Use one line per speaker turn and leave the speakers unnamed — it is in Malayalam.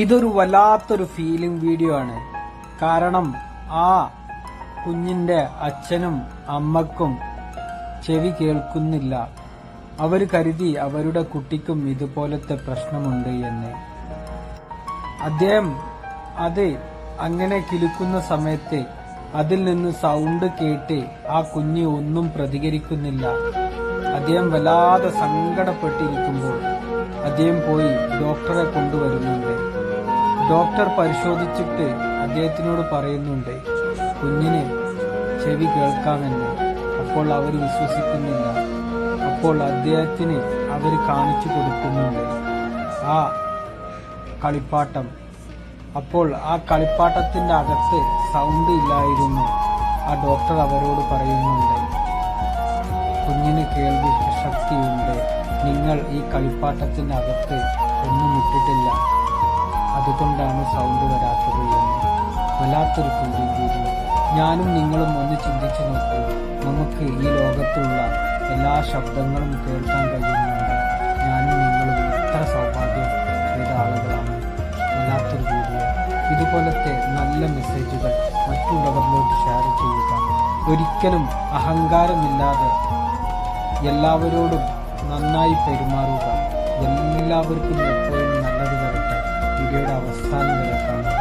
ഇതൊരു വല്ലാത്തൊരു ഫീലിംഗ് വീഡിയോ ആണ്. കാരണം ആ കുഞ്ഞിന്റെ അച്ഛനും അമ്മക്കും ചെവി കേൾക്കുന്നില്ല. അവർ കരുതി അവരുടെ കുട്ടിക്കും ഇതുപോലത്തെ പ്രശ്നമുണ്ട് എന്ന്. അദ്ദേഹം അത് അങ്ങനെ കിലുക്കുന്ന സമയത്ത് അതിൽ നിന്ന് സൗണ്ട് കേട്ട് ആ കുഞ്ഞ് ഒന്നും പ്രതികരിക്കുന്നില്ല. അദ്ദേഹം വല്ലാതെ സങ്കടപ്പെട്ടിരിക്കുമ്പോൾ അദ്ദേഹം പോയി ഡോക്ടറെ കൊണ്ടുവരുന്നുണ്ട്. ഡോക്ടർ പരിശോധിച്ചിട്ട് അദ്ദേഹത്തിനോട് പറയുന്നുണ്ട് കുഞ്ഞിന് ചെവി കേൾക്കാമെന്ന്. അപ്പോൾ അവർ വിശ്വസിക്കുന്നില്ല. അപ്പോൾ അദ്ദേഹത്തിന് അവർ കാണിച്ചു കൊടുക്കുന്നുണ്ട് ആ കളിപ്പാട്ടം. അപ്പോൾ ആ കളിപ്പാട്ടത്തിന്റെ അകത്ത് സൗണ്ട് ഇല്ലായിരുന്നു. ആ ഡോക്ടർ അവരോട് പറയുന്നുണ്ട് കുഞ്ഞിന് കേൾവി ശക്തിയുണ്ട്, നിങ്ങൾ ഈ കളിപ്പാട്ടത്തിന്റെ അകത്ത് ഒന്നും ഇട്ടിട്ടില്ല, അതുകൊണ്ടാണ് സൗണ്ട് വരാത്തത് എന്ന്. വല്ലാത്തൊരു വീഡിയോ. ഞാനും നിങ്ങളും ഒന്ന് ചിന്തിച്ചു നോക്കൂ. നമുക്ക് ഈ ലോകത്തുള്ള എല്ലാ ശബ്ദങ്ങളും കേൾക്കാൻ കഴിയുന്നുണ്ട്. ഞാനും നിങ്ങളും എത്ര സൗഭാഗ്യം ചെയ്ത ആളുകളാണ്. വല്ലാത്തൊരു വീഡിയോ. ഇതുപോലത്തെ നല്ല മെസ്സേജുകൾ മറ്റുള്ളവരിലോട്ട് ഷെയർ ചെയ്യുക. ഒരിക്കലും അഹങ്കാരമില്ലാതെ എല്ലാവരോടും നന്നായി പെരുമാറുക. എല്ലാവർക്കും എപ്പോഴും നല്ലത് വരട്ടെ. വീഡിയോയുടെ അവസാനം വരെ കാണാം.